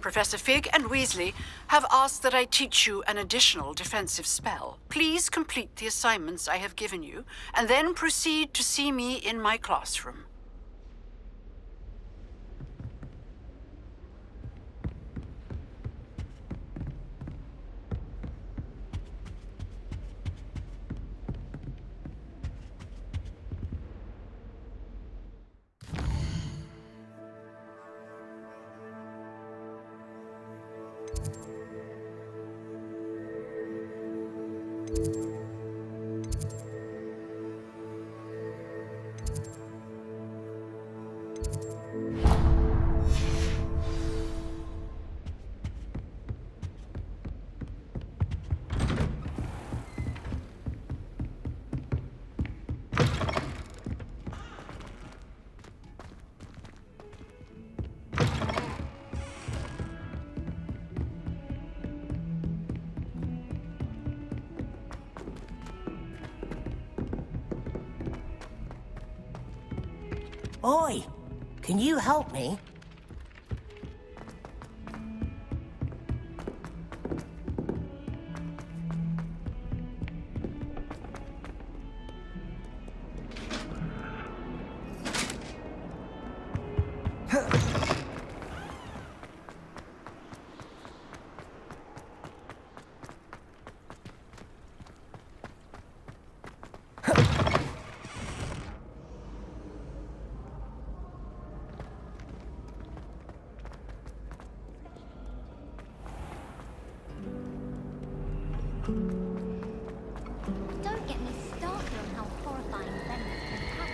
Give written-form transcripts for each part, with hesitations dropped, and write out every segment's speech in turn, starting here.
Professor Fig and Weasley have asked that I teach you an additional defensive spell. Please complete the assignments I have given you, and then proceed to see me in my classroom. Oi! Can you help me? Don't get me started on how horrifying venomous can happen.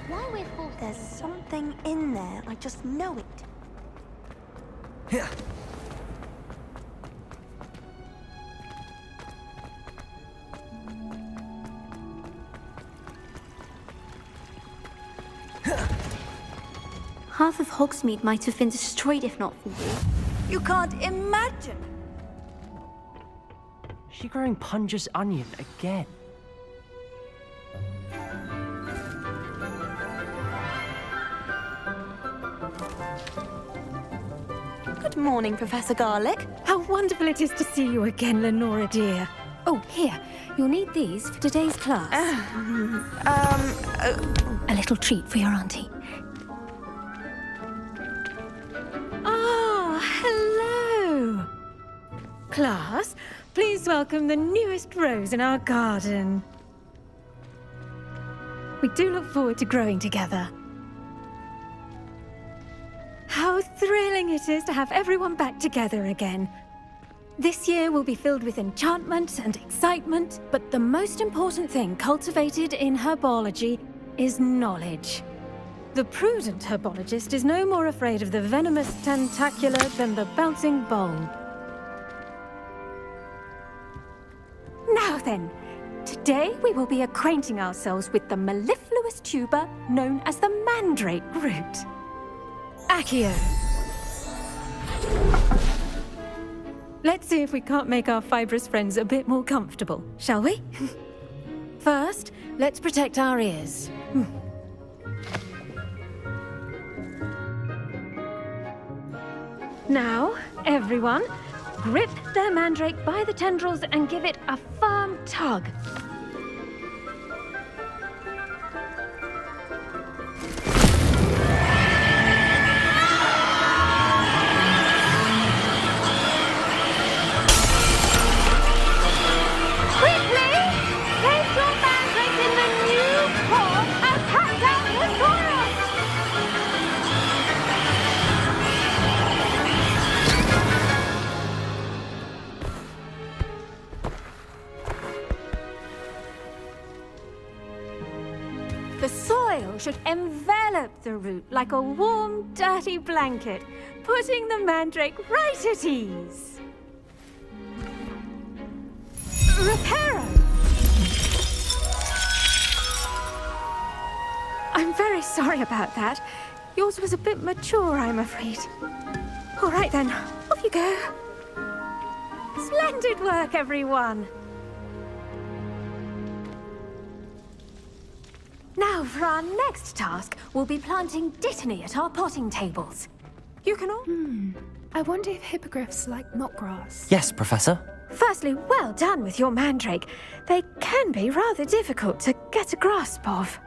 Why we're forced... There's something in there. I just know it. Yeah. Half of Hogsmeade might have been destroyed if not for you. You can't imagine! She growing Punja's onion again. Good morning, Professor Garlic. How wonderful it is to see you again, Lenora dear. Oh, here. You'll need these for today's class. A little treat for your auntie. Ah, hello! Class, please welcome the newest rose in our garden. We do look forward to growing together. How thrilling it is to have everyone back together again. This year will be filled with enchantment and excitement, but the most important thing cultivated in herbology is knowledge. The prudent herbologist is no more afraid of the venomous tentacula than the bouncing bulb. Now then, today we will be acquainting ourselves with the mellifluous tuber known as the mandrake root. Accio. Let's see if we can't make our fibrous friends a bit more comfortable, shall we? First, let's protect our ears. Now, everyone, grip their mandrake by the tendrils and give it a firm tug. The soil should envelop the root like a warm, dirty blanket, putting the mandrake right at ease. Reparo! I'm very sorry about that. Yours was a bit mature, I'm afraid. All right then, off you go. Splendid work, everyone. Now, for our next task, we'll be planting Dittany at our potting tables. You can all... I wonder if hippogriffs like knotgrass. Yes, Professor. Firstly, well done with your mandrake. They can be rather difficult to get a grasp of.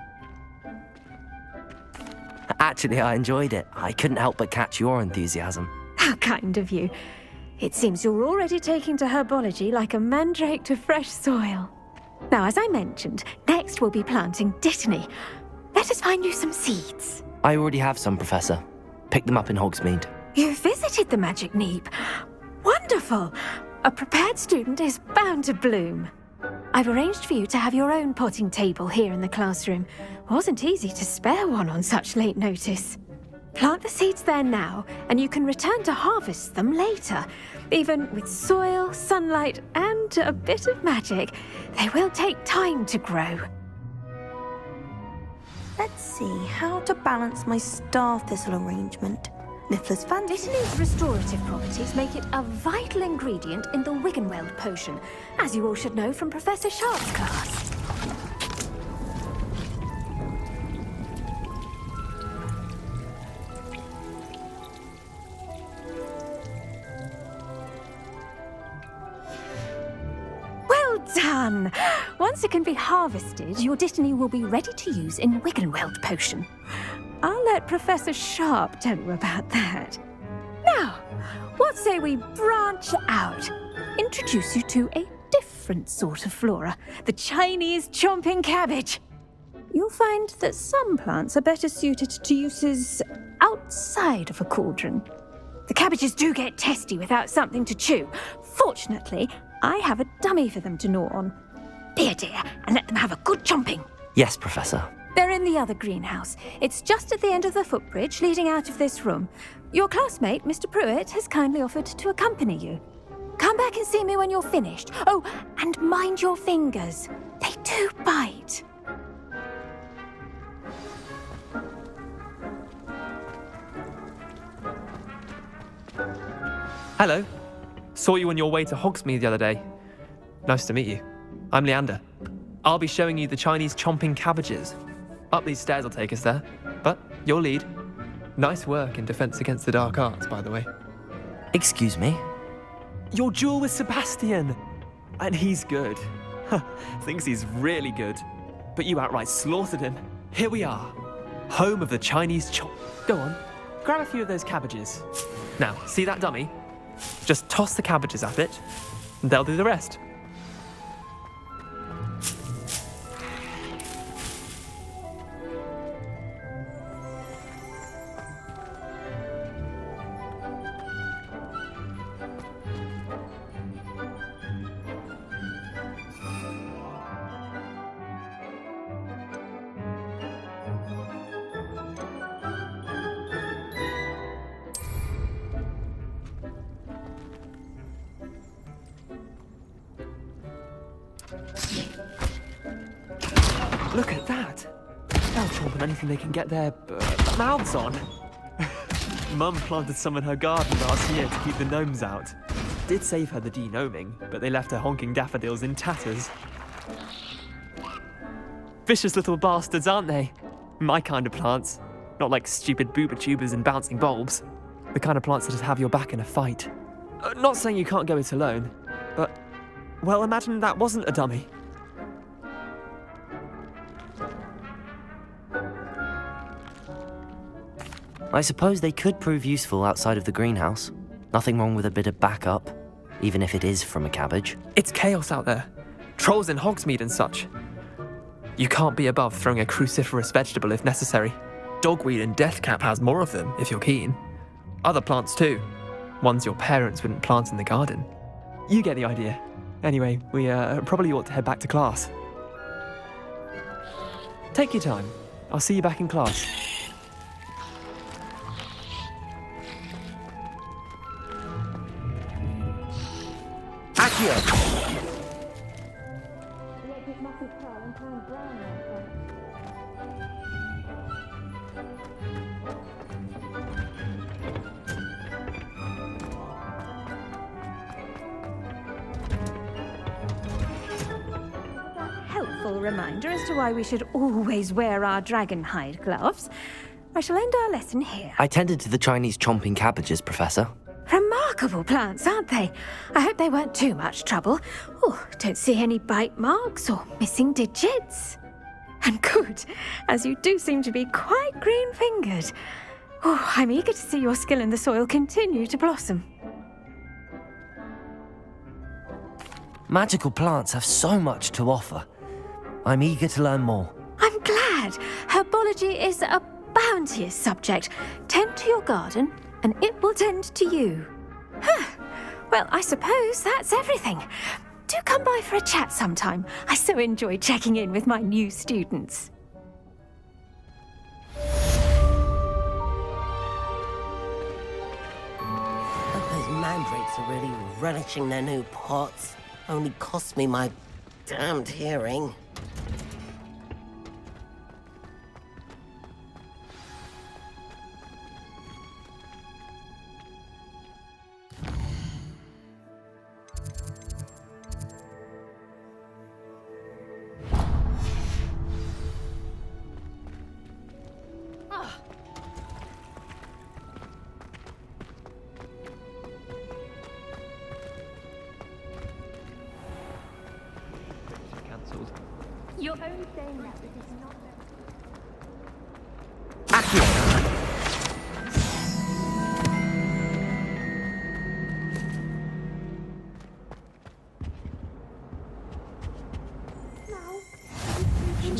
Actually, I enjoyed it. I couldn't help but catch your enthusiasm. How kind of you. It seems you're already taking to herbology like a mandrake to fresh soil. Now, as I mentioned, next we'll be planting dittany. Let us find you some seeds. I already have some, Professor. Picked them up in Hogsmeade. You visited the Magic Neep. Wonderful! A prepared student is bound to bloom. I've arranged for you to have your own potting table here in the classroom. Wasn't easy to spare one on such late notice. Plant the seeds there now, and you can return to harvest them later. Even with soil, sunlight, and a bit of magic, they will take time to grow. Let's see how to balance my star thistle arrangement. Niffler's fancy. Dittany's restorative properties make it a vital ingredient in the Wiggenweld potion, as you all should know from Professor Sharp's class. Well done! Once it can be harvested, your Dittany will be ready to use in Wiggenweld potion. I'll let Professor Sharp tell you about that. Now, what say we branch out? Introduce you to a different sort of flora, the Chinese chomping cabbage. You'll find that some plants are better suited to uses outside of a cauldron. The cabbages do get testy without something to chew. Fortunately, I have a dummy for them to gnaw on. Be a dear and let them have a good chomping. Yes, Professor. They're in the other greenhouse. It's just at the end of the footbridge leading out of this room. Your classmate, Mr. Pruitt, has kindly offered to accompany you. Come back and see me when you're finished. Oh, and mind your fingers. They do bite. Hello. Saw you on your way to Hogsmeade the other day. Nice to meet you. I'm Leander. I'll be showing you the Chinese chomping cabbages. Up these stairs will take us there, but you'll lead. Nice work in Defense Against the Dark Arts, by the way. Excuse me? Your duel with Sebastian! And he's good. Thinks he's really good. But you outright slaughtered him. Here we are. Home of the Chinese chomp. Go on, grab a few of those cabbages. Now, see that dummy? Just toss the cabbages at it, and they'll do the rest. Look at that! They'll chomp on anything they can get their mouths on. Mum planted some in her garden last year to keep the gnomes out. Did save her the de-gnoming, but they left her honking daffodils in tatters. Vicious little bastards, aren't they? My kind of plants. Not like stupid booba tubers and bouncing bulbs. The kind of plants that just have your back in a fight. Not saying you can't go it alone, but, well, imagine that wasn't a dummy. I suppose they could prove useful outside of the greenhouse. Nothing wrong with a bit of backup, even if it is from a cabbage. It's chaos out there. Trolls in Hogsmeade and such. You can't be above throwing a cruciferous vegetable if necessary. Dogweed and deathcap has more of them, if you're keen. Other plants too. Ones your parents wouldn't plant in the garden. You get the idea. Anyway, we probably ought to head back to class. Take your time. I'll see you back in class. Helpful reminder as to why we should always wear our dragon hide gloves. I shall end our lesson here. I tended to the Chinese chomping cabbages, Professor. Remarkable plants, aren't they? I hope they weren't too much trouble. Oh, don't see any bite marks or missing digits. And good, as you do seem to be quite green-fingered. Oh, I'm eager to see your skill in the soil continue to blossom. Magical plants have so much to offer. I'm eager to learn more. I'm glad. Herbology is a bounteous subject. Tend to your garden, and it will tend to you. Huh. Well, I suppose that's everything. Do come by for a chat sometime. I so enjoy checking in with my new students. Those mandrakes are really relishing their new pots. Only cost me my damned hearing. Cancelled. You're only saying that because you're not...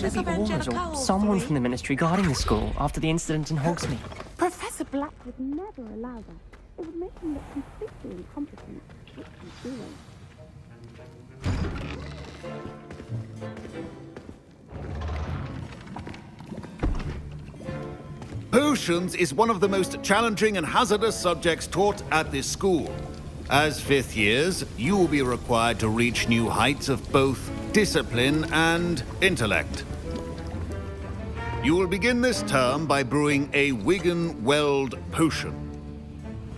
There'll be orders or someone from the ministry guarding the school after the incident in Hogsmeade. Professor Black would never allow that. It would make him look completely incompetent. What he's doing. Potions is one of the most challenging and hazardous subjects taught at this school. As fifth years, you will be required to reach new heights of both discipline and intellect. You will begin this term by brewing a Wigan Weld potion.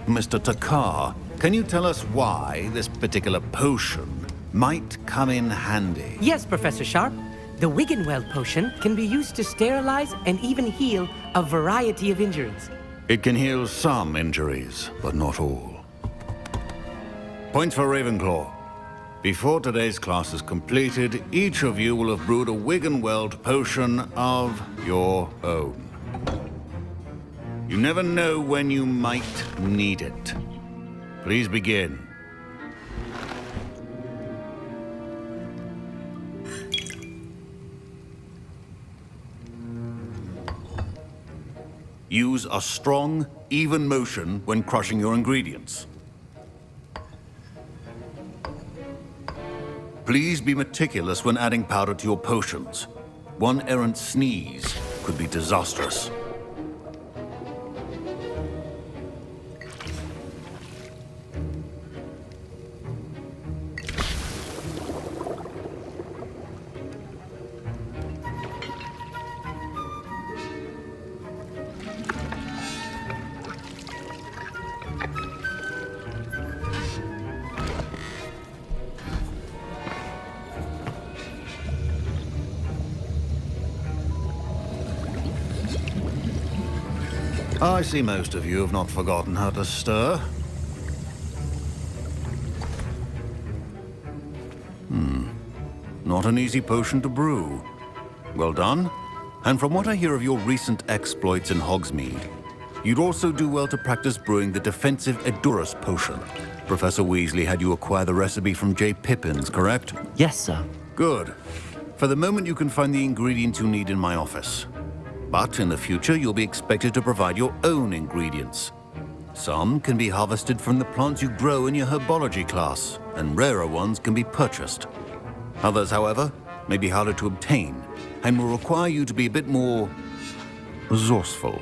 Mr. Takar, can you tell us why this particular potion might come in handy? Yes, Professor Sharp. The Wiggenweld potion can be used to sterilize and even heal a variety of injuries. It can heal some injuries, but not all. Points for Ravenclaw. Before today's class is completed, each of you will have brewed a Wiggenweld potion of your own. You never know when you might need it. Please begin. Use a strong, even motion when crushing your ingredients. Please be meticulous when adding powder to your potions. One errant sneeze could be disastrous. I see most of you have not forgotten how to stir. Not an easy potion to brew. Well done. And from what I hear of your recent exploits in Hogsmeade, you'd also do well to practice brewing the defensive Edurus potion. Professor Weasley had you acquire the recipe from J. Pippins, correct? Yes, sir. Good. For the moment, you can find the ingredients you need in my office. But in the future, you'll be expected to provide your own ingredients. Some can be harvested from the plants you grow in your herbology class, and rarer ones can be purchased. Others, however, may be harder to obtain, and will require you to be a bit more resourceful.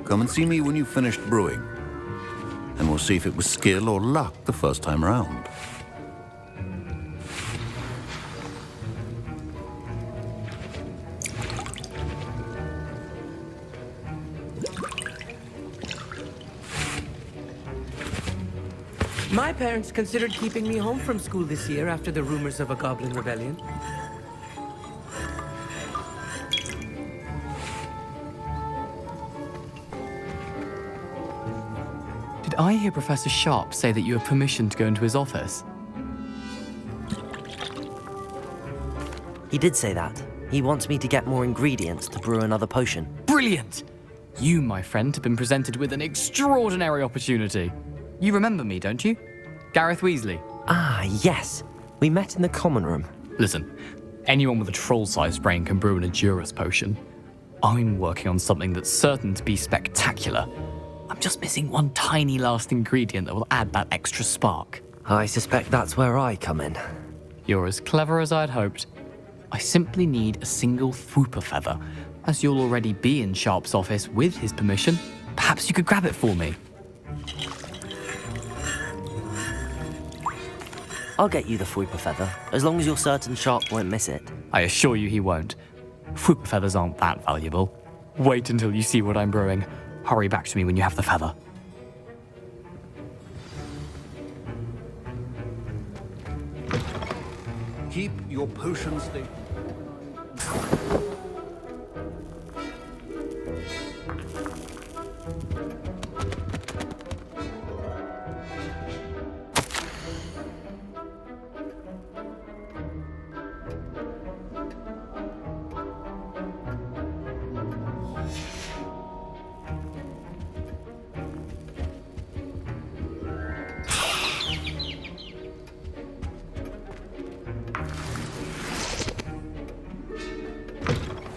Come and see me when you've finished brewing, and we'll see if it was skill or luck the first time around. My parents considered keeping me home from school this year after the rumors of a goblin rebellion. Did I hear Professor Sharp say that you have permission to go into his office? He did say that. He wants me to get more ingredients to brew another potion. Brilliant! You, my friend, have been presented with an extraordinary opportunity. You remember me, don't you? Gareth Weasley. Ah, yes. We met in the common room. Listen, anyone with a troll-sized brain can brew an Edurus potion. I'm working on something that's certain to be spectacular. I'm just missing one tiny last ingredient that will add that extra spark. I suspect that's where I come in. You're as clever as I'd hoped. I simply need a single Fwooper feather. As you'll already be in Sharp's office with his permission, perhaps you could grab it for me. I'll get you the Fwooper feather, as long as you're certain Sharp won't miss it. I assure you he won't. Fwooper feathers aren't that valuable. Wait until you see what I'm brewing. Hurry back to me when you have the feather. Keep your potion stable.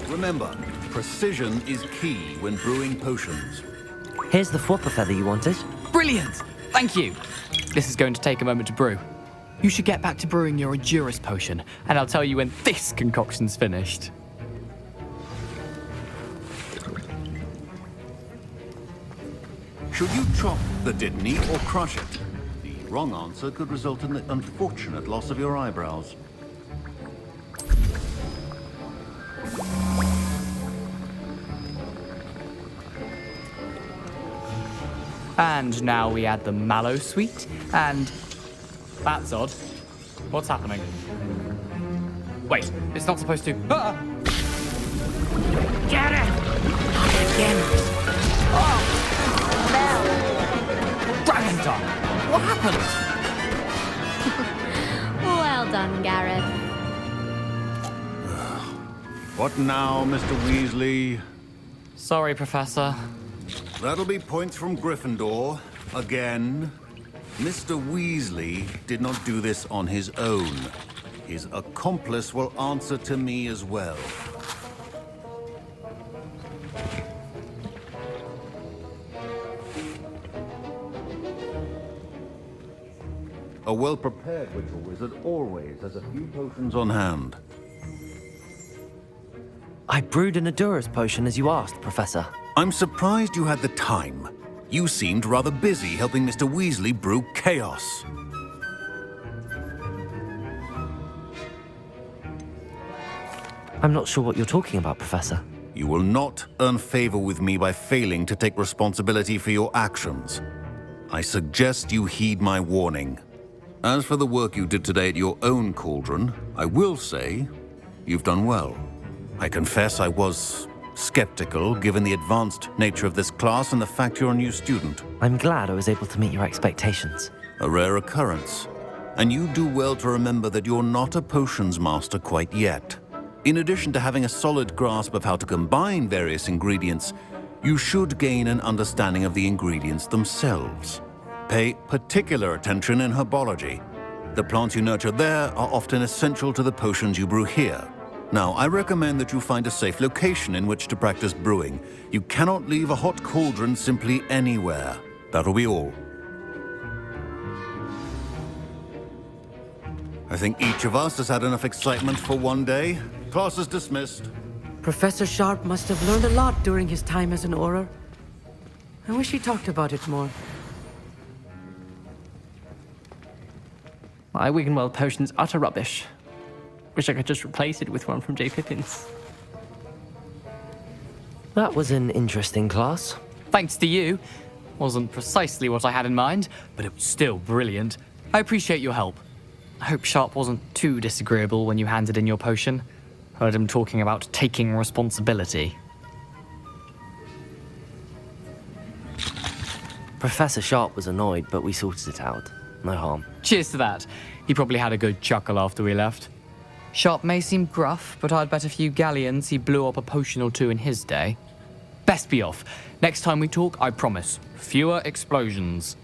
Remember, precision is key when brewing potions. Here's the Fwooper feather you wanted. Brilliant! Thank you! This is going to take a moment to brew. You should get back to brewing your Edurus potion, and I'll tell you when this concoction's finished. Should you chop the Didney or crush it? The wrong answer could result in the unfortunate loss of your eyebrows. And now we add the mallow sweet, and... That's odd. What's happening? Wait, it's not supposed to... Ah! Get it! Again. Oh! Dragon Tongue! What happened? Well done, Gareth. What now, Mr. Weasley? Sorry, Professor. That'll be points from Gryffindor. Again. Mr. Weasley did not do this on his own. His accomplice will answer to me as well. A well-prepared witcher wizard always has a few potions on hand. I brewed an Edurus potion as you asked, Professor. I'm surprised you had the time. You seemed rather busy helping Mr. Weasley brew chaos. I'm not sure what you're talking about, Professor. You will not earn favor with me by failing to take responsibility for your actions. I suggest you heed my warning. As for the work you did today at your own cauldron, I will say you've done well. I confess I was skeptical, given the advanced nature of this class and the fact you're a new student. I'm glad I was able to meet your expectations. A rare occurrence. And you do well to remember that you're not a potions master quite yet. In addition to having a solid grasp of how to combine various ingredients, you should gain an understanding of the ingredients themselves. Pay particular attention in herbology. The plants you nurture there are often essential to the potions you brew here. Now, I recommend that you find a safe location in which to practice brewing. You cannot leave a hot cauldron simply anywhere. That'll be all. I think each of us has had enough excitement for one day. Class is dismissed. Professor Sharp must have learned a lot during his time as an Auror. I wish he talked about it more. My Wiggenweld potion's utter rubbish. Wish I could just replace it with one from J. Pippin's. That was an interesting class. Thanks to you. Wasn't precisely what I had in mind, but it was still brilliant. I appreciate your help. I hope Sharp wasn't too disagreeable when you handed in your potion. Heard him talking about taking responsibility. Professor Sharp was annoyed, but we sorted it out. No harm. Cheers to that. He probably had a good chuckle after we left. Sharp may seem gruff, but I'd bet a few galleons he blew up a potion or two in his day. Best be off. Next time we talk, I promise, fewer explosions.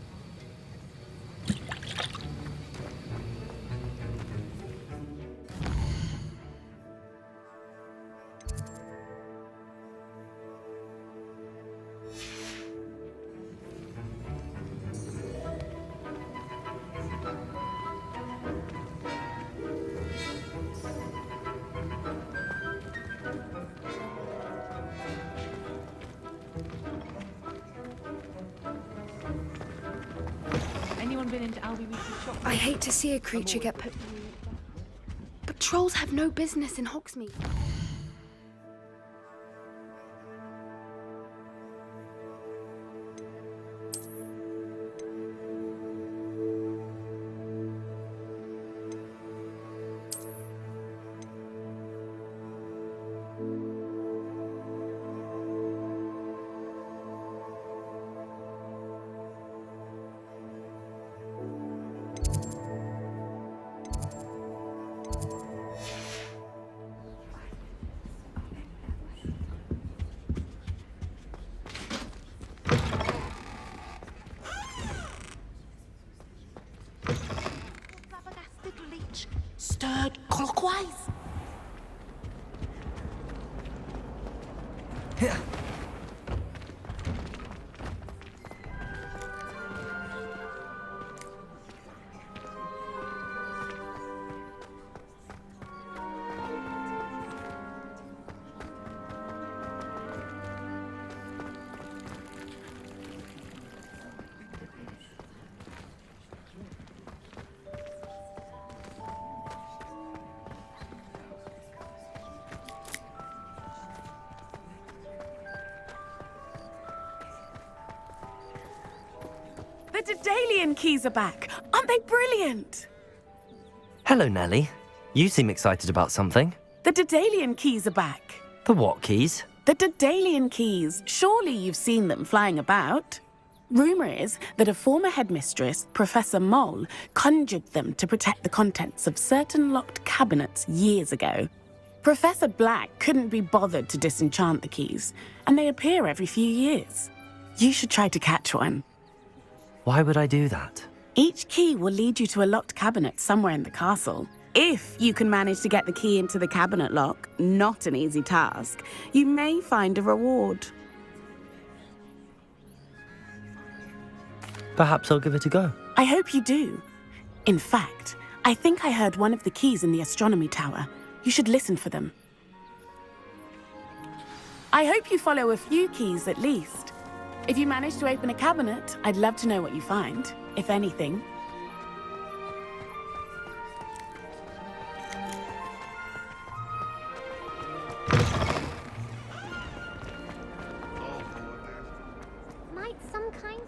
I hate to see a creature get put. But trolls have no business in Hogsmeade. Stirred clockwise. The Daedalian keys are back. Aren't they brilliant? Hello, Nellie. You seem excited about something. The Daedalian keys are back. The what keys? The Daedalian keys. Surely you've seen them flying about. Rumour is that a former headmistress, Professor Moll, conjured them to protect the contents of certain locked cabinets years ago. Professor Black couldn't be bothered to disenchant the keys, and they appear every few years. You should try to catch one. Why would I do that? Each key will lead you to a locked cabinet somewhere in the castle. If you can manage to get the key into the cabinet lock, not an easy task, you may find a reward. Perhaps I'll give it a go. I hope you do. In fact, I think I heard one of the keys in the astronomy tower. You should listen for them. I hope you follow a few keys at least. If you manage to open a cabinet, I'd love to know what you find, if anything. Might some kind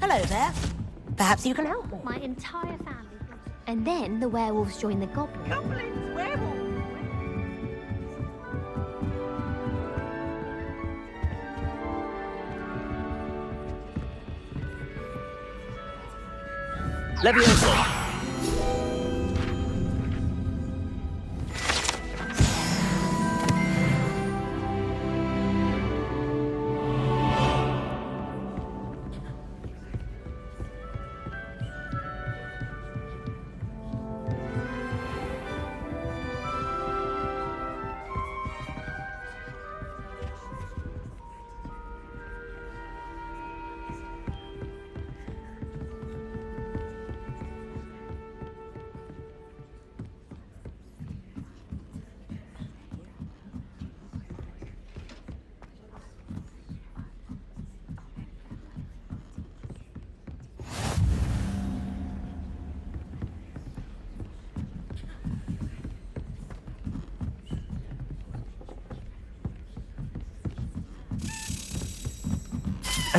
Hello there. Perhaps you can help me. My entire family. And then the werewolves join the goblins. Goblins, werewolves. Leviosa!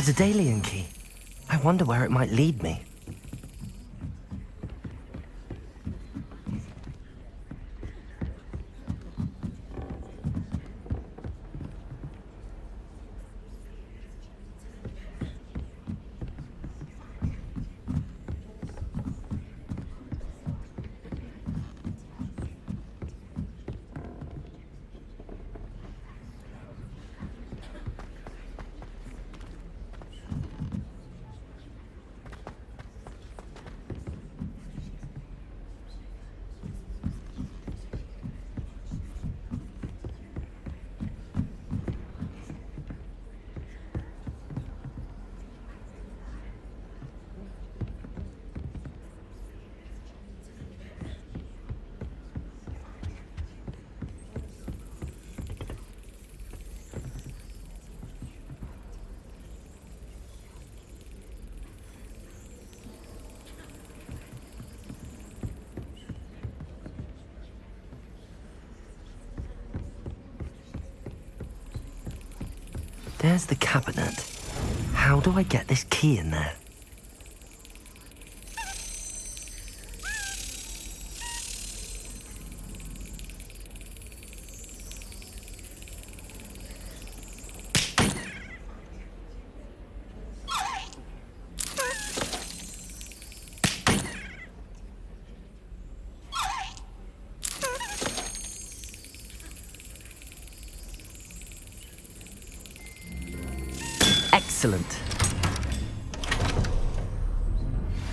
A Daedalian key. I wonder where it might lead me. There's the cabinet. How do I get this key in there? Excellent.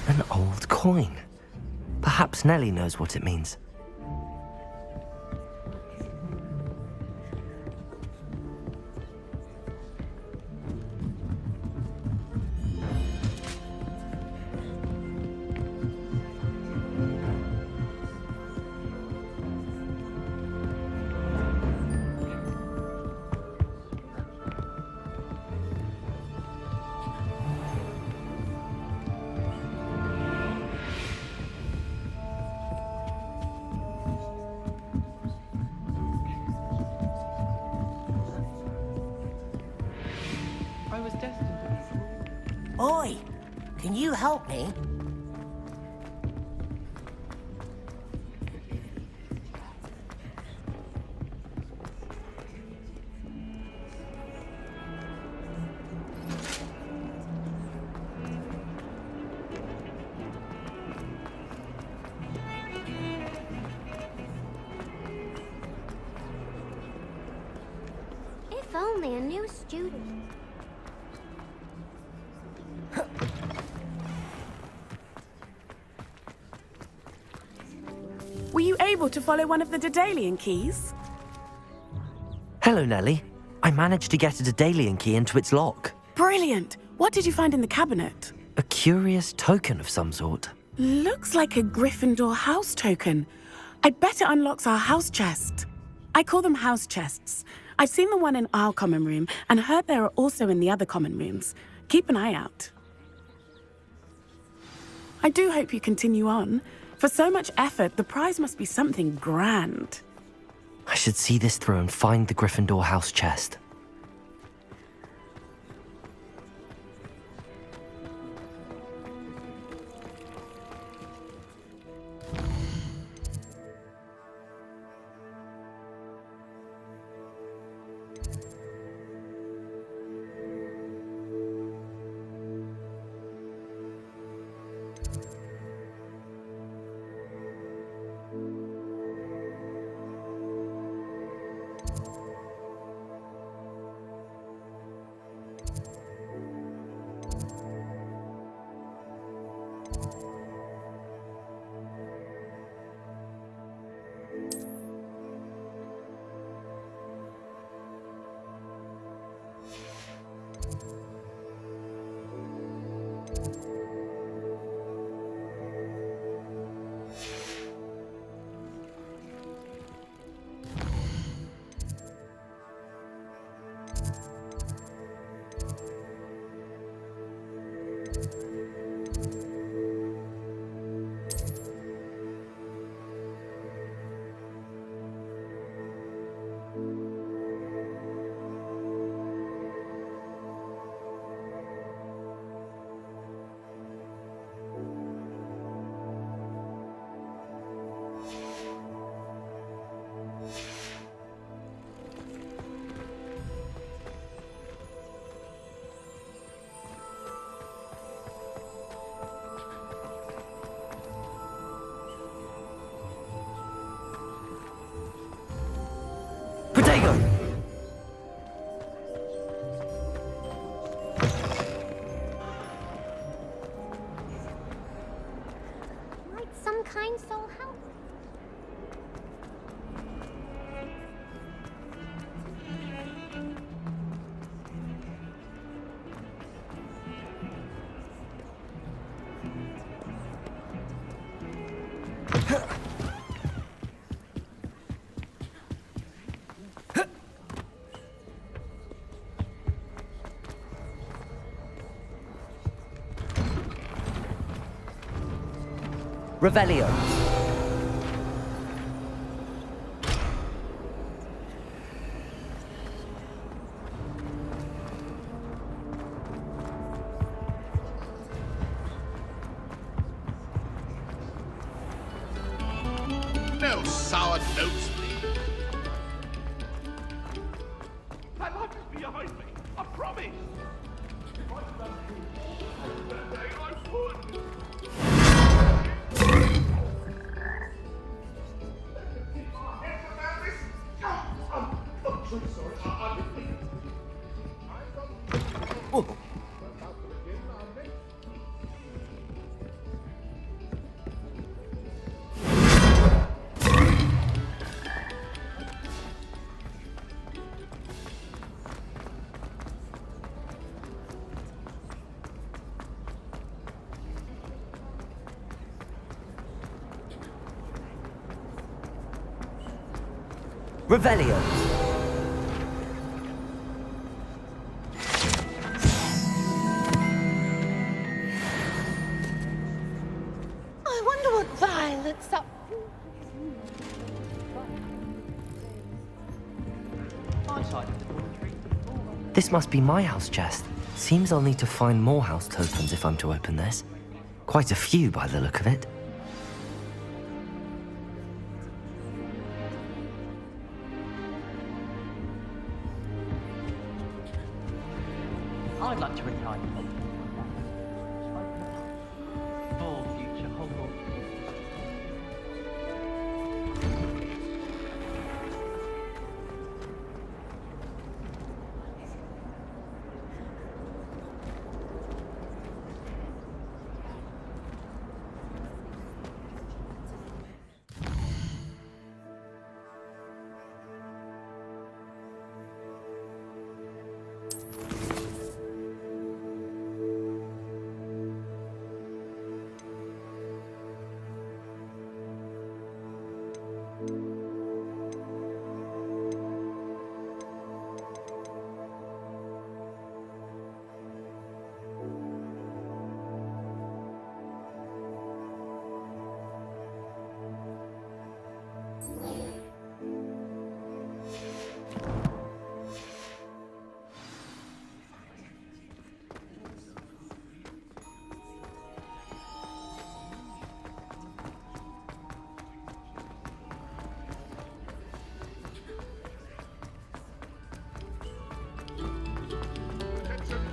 An old coin. Perhaps Nellie knows what it means. Oi! Can you help me? If only a new student. Were you able to follow one of the Daedalian keys? Hello, Nellie. I managed to get a Daedalian key into its lock. Brilliant! What did you find in the cabinet? A curious token of some sort. Looks like a Gryffindor house token. I bet it unlocks our house chest. I call them house chests. I've seen the one in our common room and heard there are also in the other common rooms. Keep an eye out. I do hope you continue on. For so much effort, the prize must be something grand. I should see this through and find the Gryffindor house chest. Fuego! Might some kind soul help? Revelio. No sour notes, please. That light is behind me. I promise. Revelio. I wonder what Violet's up. This must be my house chest. Seems I'll need to find more house tokens if I'm to open this. Quite a few by the look of it. I'd like to retire. For future Hogwarts.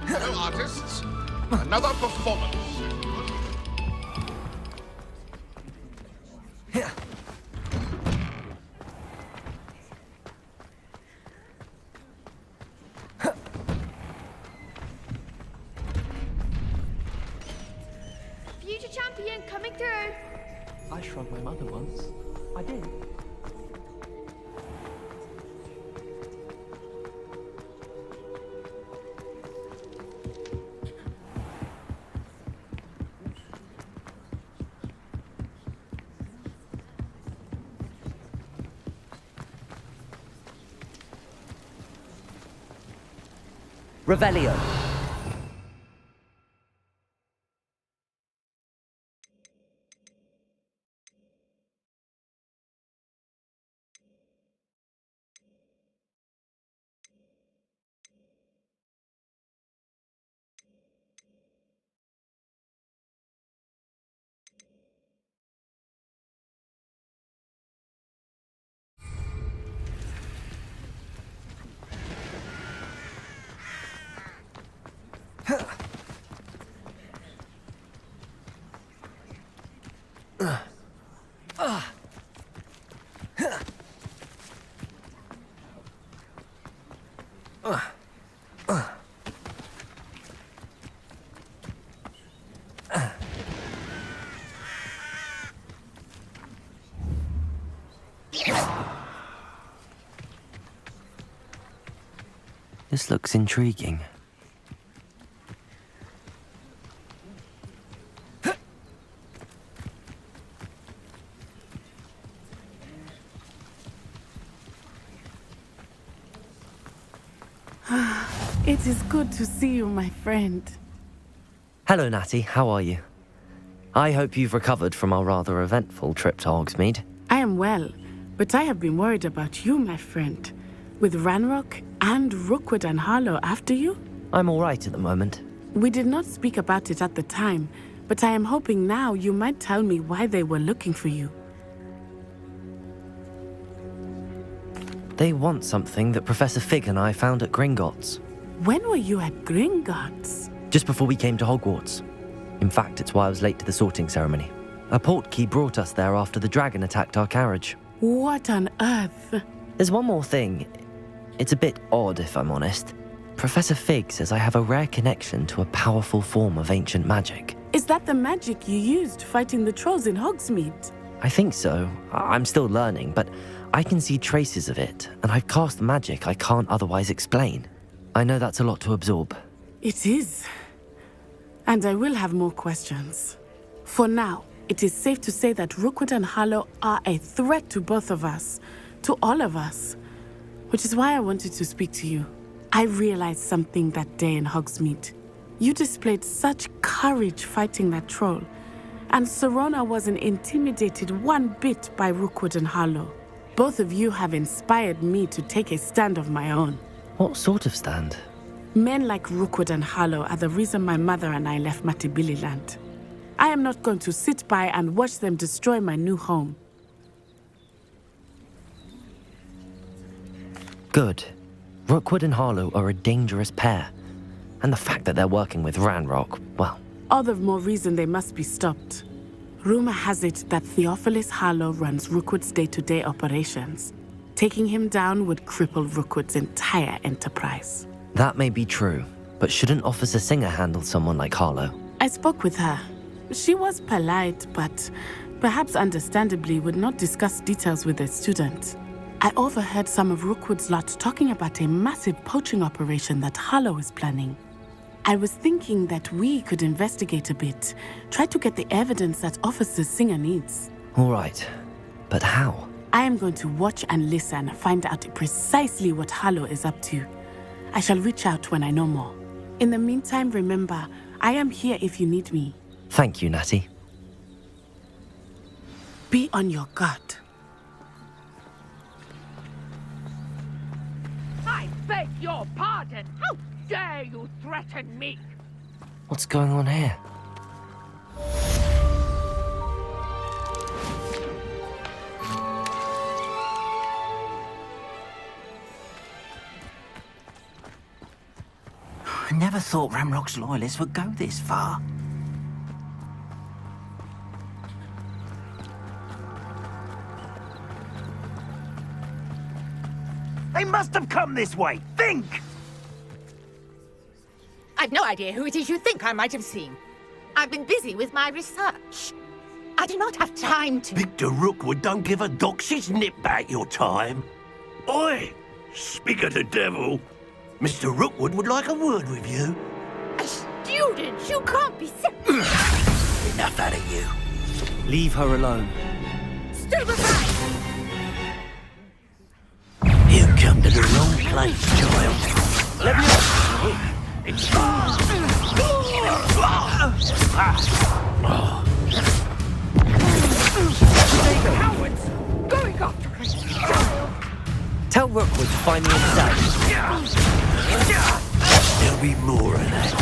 Hello, artists. Another performance. Future champion coming through. I shrugged my mother once. I did. Revelio. This looks intriguing. It is good to see you, my friend. Hello, Natty. How are you? I hope you've recovered from our rather eventful trip to Hogsmeade. I am well, but I have been worried about you, my friend. With Ranrock and Rookwood and Harlow after you? I'm all right at the moment. We did not speak about it at the time, but I am hoping now you might tell me why they were looking for you. They want something that Professor Fig and I found at Gringotts. When were you at Gringotts? Just before we came to Hogwarts. In fact, it's why I was late to the sorting ceremony. A portkey brought us there after the dragon attacked our carriage. What on earth? There's one more thing. It's a bit odd, if I'm honest. Professor Fig says I have a rare connection to a powerful form of ancient magic. Is that the magic you used fighting the trolls in Hogsmeade? I think so. I'm still learning, but I can see traces of it, and I've cast magic I can't otherwise explain. I know that's a lot to absorb. It is. And I will have more questions. For now, it is safe to say that Rookwood and Harlow are a threat to both of us, to all of us. Which is why I wanted to speak to you. I realized something that day in Hogsmeade. You displayed such courage fighting that troll, and Serona wasn't intimidated one bit by Rookwood and Harlow. Both of you have inspired me to take a stand of my own. What sort of stand? Men like Rookwood and Harlow are the reason my mother and I left Matibililand. I am not going to sit by and watch them destroy my new home. Good. Rookwood and Harlow are a dangerous pair. And the fact that they're working with Ranrock, well... All the more reason they must be stopped. Rumor has it that Theophilus Harlow runs Rookwood's day-to-day operations. Taking him down would cripple Rookwood's entire enterprise. That may be true, but shouldn't Officer Singer handle someone like Harlow? I spoke with her. She was polite, but perhaps understandably would not discuss details with a student. I overheard some of Rookwood's lot talking about a massive poaching operation that Harlow is planning. I was thinking that we could investigate a bit, try to get the evidence that Officer Singer needs. All right, but how? I am going to watch and listen, find out precisely what Harlow is up to. I shall reach out when I know more. In the meantime, remember, I am here if you need me. Thank you, Natty. Be on your guard. I beg your pardon. How dare you threaten me? What's going on here? I never thought Ranrock's loyalists would go this far. They must have come this way. Think! I've no idea who it is you think I might have seen. I've been busy with my research. I do not have time to... Victor Rookwood don't give a doxy's nip back your time. Oi! Speak of the devil. Mr. Rookwood would like a word with you. A student? You can't be... Enough out of you. Leave her alone. Step aside! You come to the wrong place, child. Let me up. Cowards! Going after his child! Tell Rookwood to find me himself. There'll be more of that.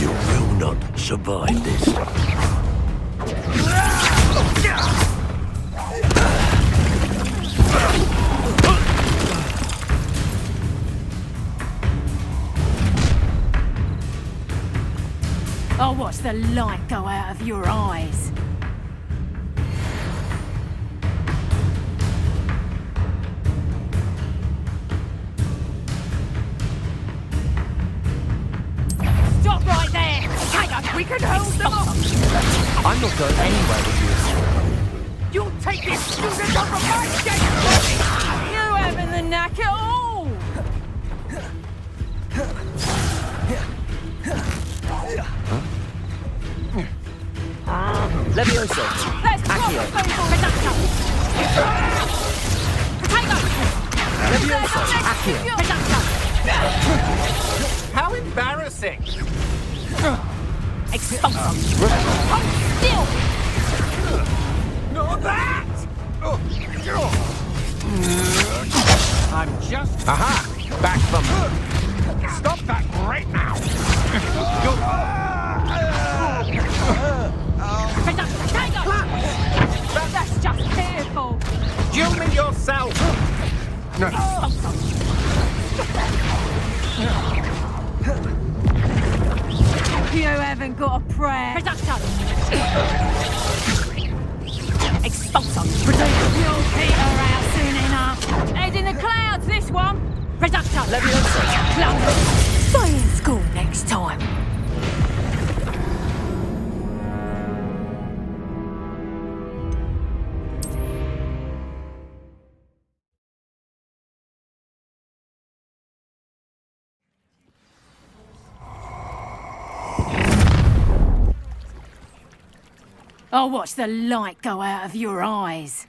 You will not survive this. I'll watch the light go out of your eyes. Levioso! Let's Accio! Levioso! Accio! How embarrassing! Expulsum! Still! Not that! I'm just... Aha! Back from... Stop that right now! That's just fearful! Human yourself! You haven't got a prayer. Expulsum! You'll peter out soon enough. Head in the clouds, this one. Reductor. Levioso! Stay in school next time. I'll watch the light go out of your eyes.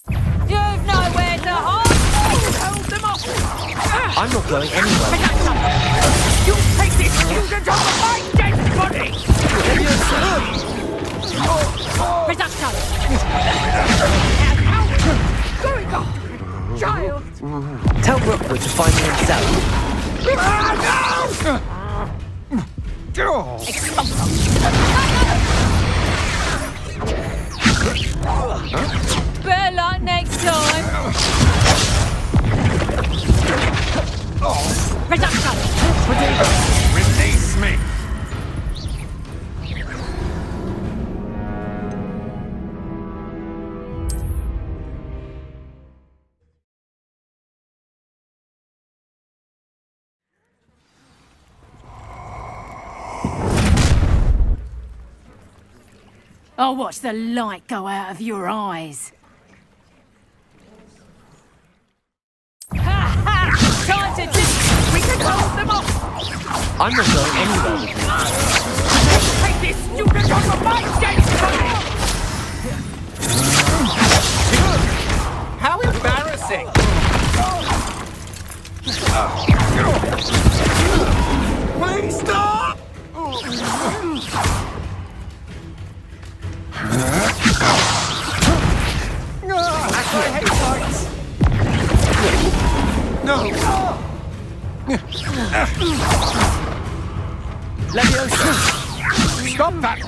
You've nowhere to hide! Hold them off! I'm not going anywhere. You take this student off of my dead body! Reducto! Going on! Child! Tell Rookwood to find me himself. Better luck next time! Reducto! Release me! I'll watch the light go out of your eyes. Ha ha! Time to just... We can hold them off! I'm not going anywhere with you. Take this student off of my dead body! How embarrassing! Please stop! I hate fights! No! Levioso! Stop that!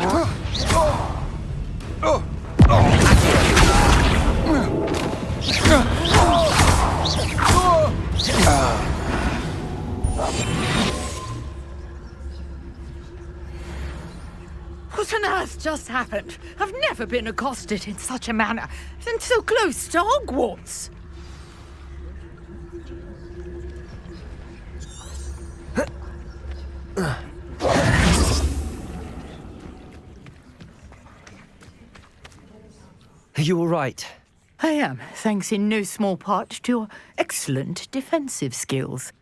What on earth just happened? I've never been accosted in such a manner, and so close to Hogwarts. Are you all right? I am, thanks in no small part to your excellent defensive skills.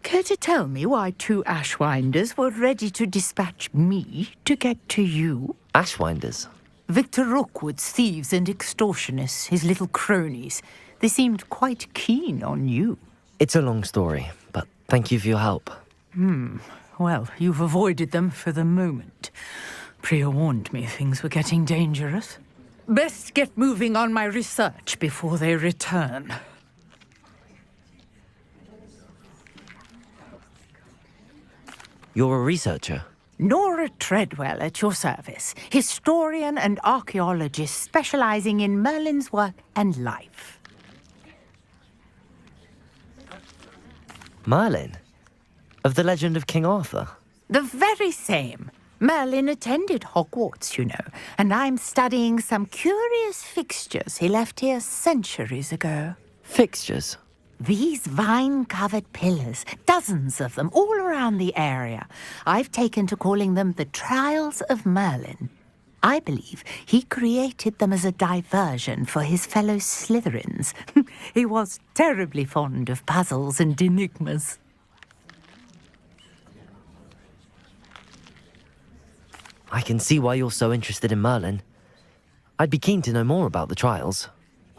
Care to tell me why two Ashwinders were ready to dispatch me to get to you? Ashwinders? Victor Rookwood's thieves and extortionists, his little cronies. They seemed quite keen on you. It's a long story, but thank you for your help. Well, you've avoided them for the moment. Priya warned me things were getting dangerous. Best get moving on my research before they return. You're a researcher? Nora Treadwell at your service, historian and archaeologist specializing in Merlin's work and life. Merlin? Of the legend of King Arthur? The very same. Merlin attended Hogwarts, you know, and I'm studying some curious fixtures he left here centuries ago. Fixtures? These vine-covered pillars, dozens of them, all around the area. I've taken to calling them the Trials of Merlin. I believe he created them as a diversion for his fellow Slytherins. He was terribly fond of puzzles and enigmas. I can see why you're so interested in Merlin. I'd be keen to know more about the trials.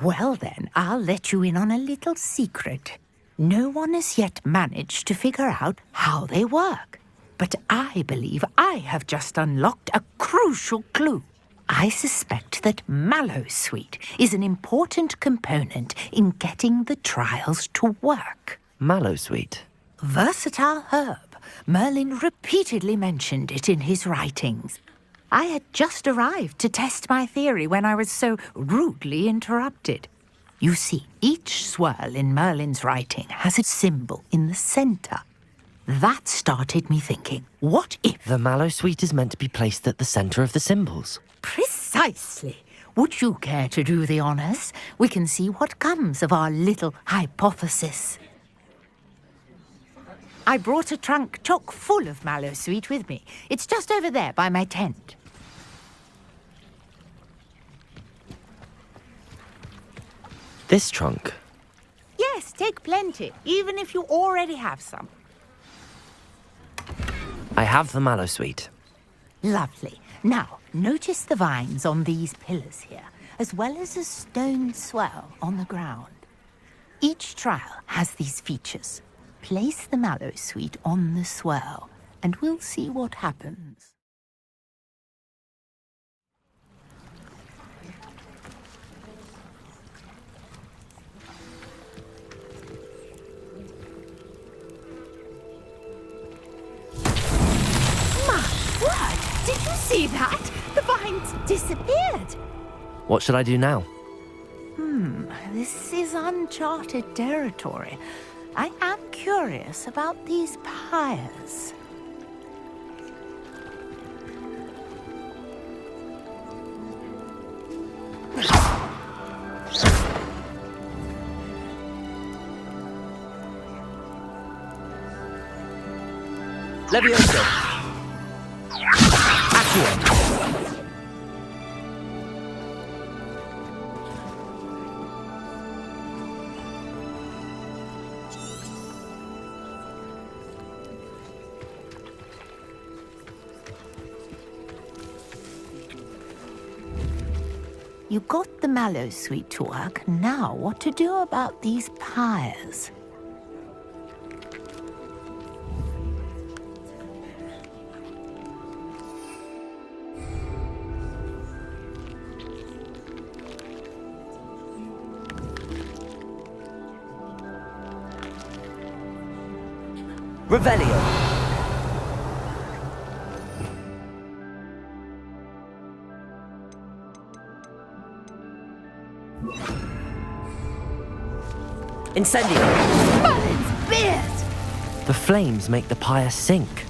Well then, I'll let you in on a little secret. No one has yet managed to figure out how they work. But I believe I have just unlocked a crucial clue. I suspect that Mallowsweet is an important component in getting the trials to work. Mallowsweet? Versatile herb. Merlin repeatedly mentioned it in his writings. I had just arrived to test my theory when I was so rudely interrupted. You see, each swirl in Merlin's writing has a symbol in the center. That started me thinking, what if... The Mallowsweet is meant to be placed at the center of the symbols. Precisely. Would you care to do the honors? We can see what comes of our little hypothesis. I brought a trunk chock full of Mallowsweet with me. It's just over there by my tent. This trunk? Yes, take plenty, even if you already have some. I have the Mallowsweet. Lovely. Now, notice the vines on these pillars here, as well as a stone swell on the ground. Each trial has these features. Place the Mallowsweet on the swell, and we'll see what happens. Did you see that? The vines disappeared. What should I do now? This is uncharted territory. I am curious about these pyres. Levioso. Accio. You got the Mallowsweet to work. Now what to do about these pyres? Revelio. Incendio. Merlin's beard! The flames make the pyre sink.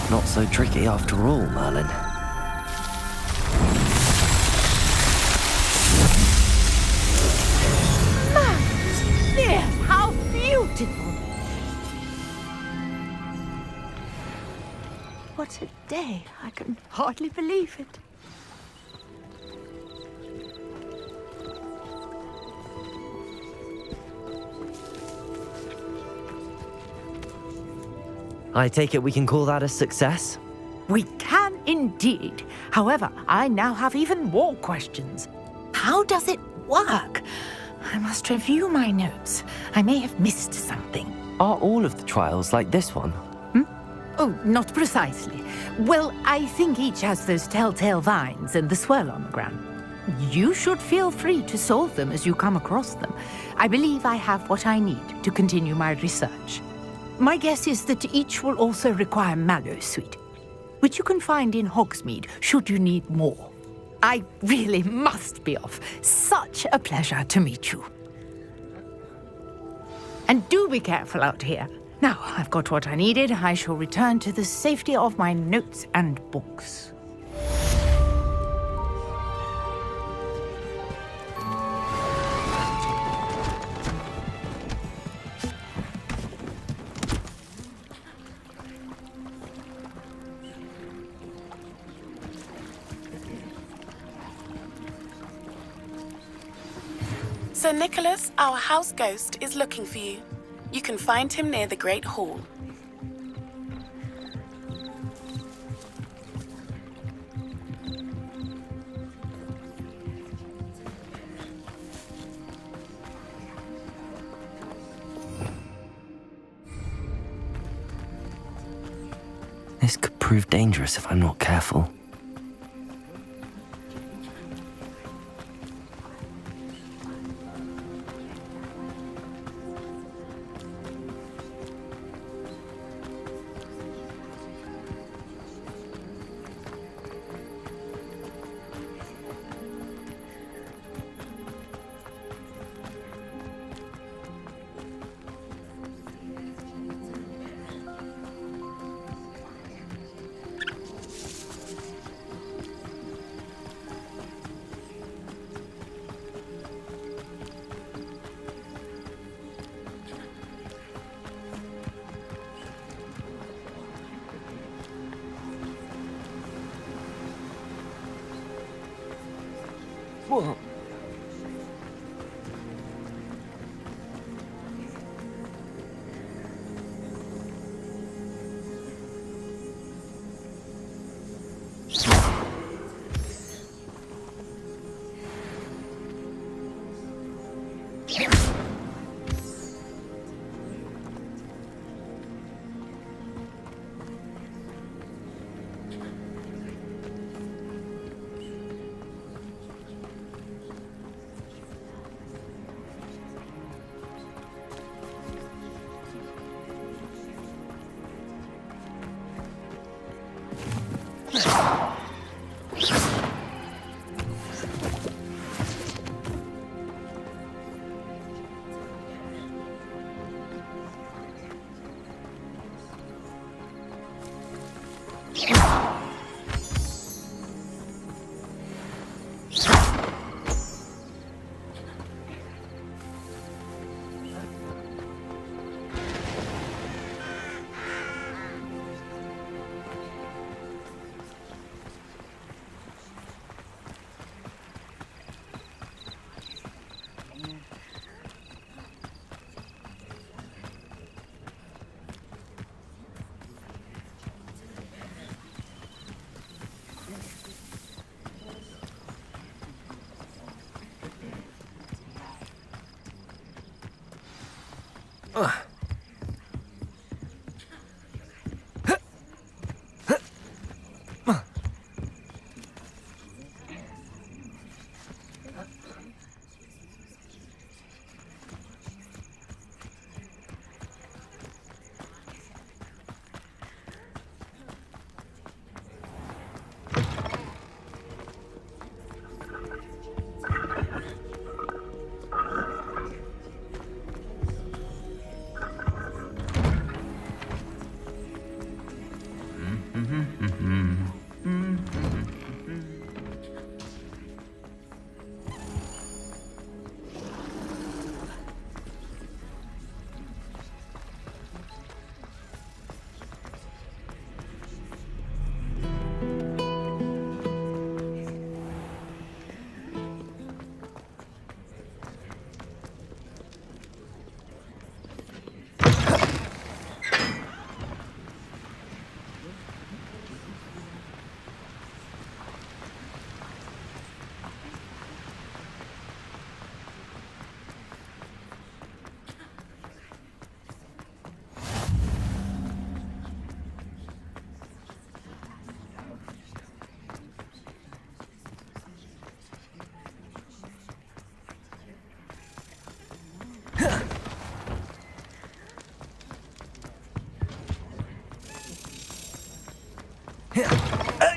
Not so tricky after all, Merlin. Merlin's beard! How beautiful! What a day. I can hardly believe it. I take it we can call that a success? We can indeed. However, I now have even more questions. How does it work? I must review my notes. I may have missed something. Are all of the trials like this one? Oh, not precisely. Well, I think each has those telltale vines and the swirl on the ground. You should feel free to solve them as you come across them. I believe I have what I need to continue my research. My guess is that each will also require Mallowsweet, which you can find in Hogsmeade should you need more. I really must be off. Such a pleasure to meet you. And do be careful out here. Now, I've got what I needed. I shall return to the safety of my notes and books. Sir Nicholas, our house ghost, is looking for you. You can find him near the Great Hall. This could prove dangerous if I'm not careful. Whoa.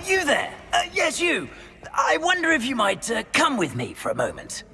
You there? Yes, you. I wonder if you might come with me for a moment.